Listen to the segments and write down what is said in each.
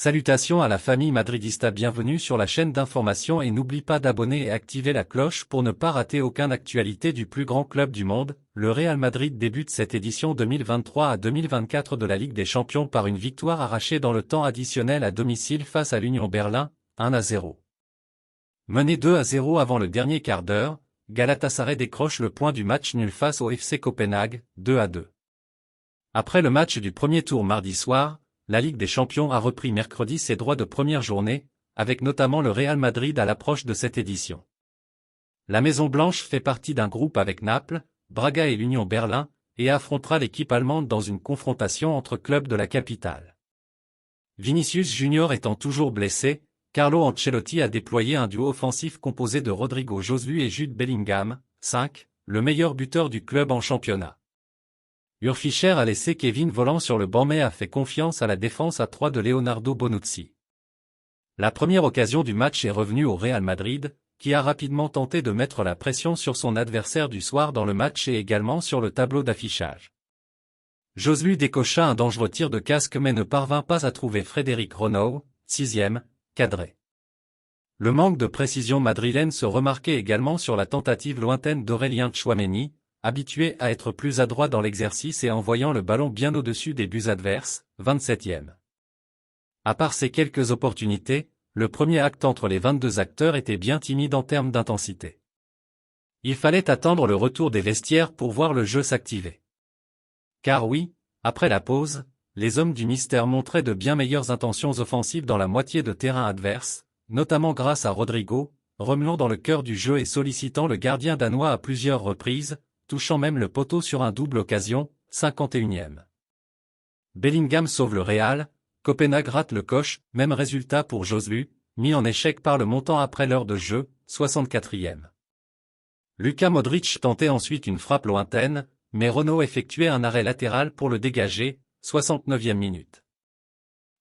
Salutations à la famille madridista, bienvenue sur la chaîne d'information et n'oublie pas d'abonner et activer la cloche pour ne pas rater aucune actualité du plus grand club du monde. Le Real Madrid débute cette édition 2023 à 2024 de la Ligue des Champions par une victoire arrachée dans le temps additionnel à domicile face à l'Union Berlin, 1-0. Mené 2-0 avant le dernier quart d'heure, Galatasaray décroche le point du match nul face au FC Copenhague, 2-2. Après le match du premier tour mardi soir, la Ligue des Champions a repris mercredi ses droits de première journée, avec notamment le Real Madrid à l'approche de cette édition. La Maison Blanche fait partie d'un groupe avec Naples, Braga et l'Union Berlin, et affrontera l'équipe allemande dans une confrontation entre clubs de la capitale. Vinicius Junior étant toujours blessé, Carlo Ancelotti a déployé un duo offensif composé de Rodrigo Joselu et Jude Bellingham, 5, le meilleur buteur du club en championnat. Urs Fischer a laissé Kevin Volland sur le banc mais a fait confiance à la défense à 3 de Leonardo Bonucci. La première occasion du match est revenue au Real Madrid, qui a rapidement tenté de mettre la pression sur son adversaire du soir dans le match et également sur le tableau d'affichage. Joselu décocha un dangereux tir de casque mais ne parvint pas à trouver Frédéric Renaud, 6e, cadré. Le manque de précision madrilène se remarquait également sur la tentative lointaine d'Aurélien Tchouaméni, habitué à être plus adroit dans l'exercice et envoyant le ballon bien au-dessus des buts adverses, 27e. À part ces quelques opportunités, le premier acte entre les 22 acteurs était bien timide en termes d'intensité. Il fallait attendre le retour des vestiaires pour voir le jeu s'activer. Car oui, après la pause, les hommes du mystère montraient de bien meilleures intentions offensives dans la moitié de terrain adverse, notamment grâce à Rodrigo, remuant dans le cœur du jeu et sollicitant le gardien danois à plusieurs reprises, touchant même le poteau sur un double occasion, 51e. Bellingham sauve le Real, Copenhague rate le coche, même résultat pour Joselu, mis en échec par le montant après l'heure de jeu, 64e. Luka Modric tentait ensuite une frappe lointaine, mais Renaud effectuait un arrêt latéral pour le dégager, 69e minute.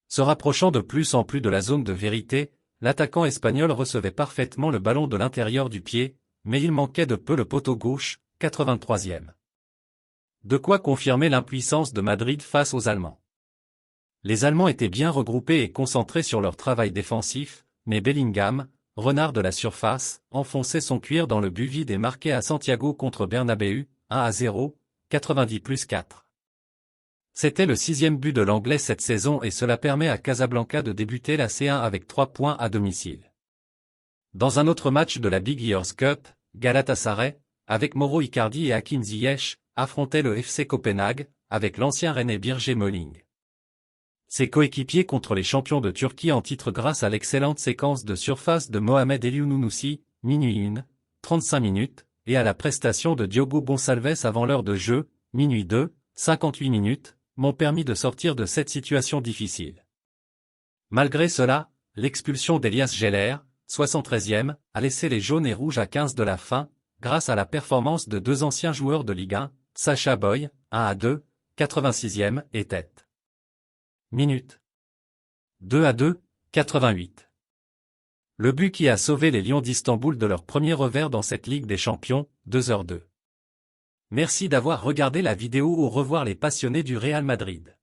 Se rapprochant de plus en plus de la zone de vérité, l'attaquant espagnol recevait parfaitement le ballon de l'intérieur du pied, mais il manquait de peu le poteau gauche, 83e. De quoi confirmer l'impuissance de Madrid face aux Allemands. Les Allemands étaient bien regroupés et concentrés sur leur travail défensif, mais Bellingham, renard de la surface, enfonçait son cuir dans le but vide et marquait à Santiago contre Bernabéu, 1-0, 90+4. C'était le 6e but de l'Anglais cette saison et cela permet à Casablanca de débuter la C1 avec 3 points à domicile. Dans un autre match de la Big Years Cup, Galatasaray, avec Mauro Icardi et Hakim Ziyech, affrontait le FC Copenhague, avec l'ancien rennais Birger Meling. Ses coéquipiers contre les champions de Turquie en titre grâce à l'excellente séquence de surface de Mohamed Eliounounoussi, minuit 1, 35 minutes, et à la prestation de Diogo Gonçalves avant l'heure de jeu, minuit 2, 58 minutes, m'ont permis de sortir de cette situation difficile. Malgré cela, l'expulsion d'Elias Geller, 73e, a laissé les jaunes et rouges à 15 de la fin, grâce à la performance de 2 anciens joueurs de Ligue 1, Sacha Boey, 1-2, 86e, et Tête. Minute. 2-2, 88. Le but qui a sauvé les Lions d'Istanbul de leur premier revers dans cette Ligue des Champions, 2h02. Merci d'avoir regardé la vidéo. Au revoir les passionnés du Real Madrid.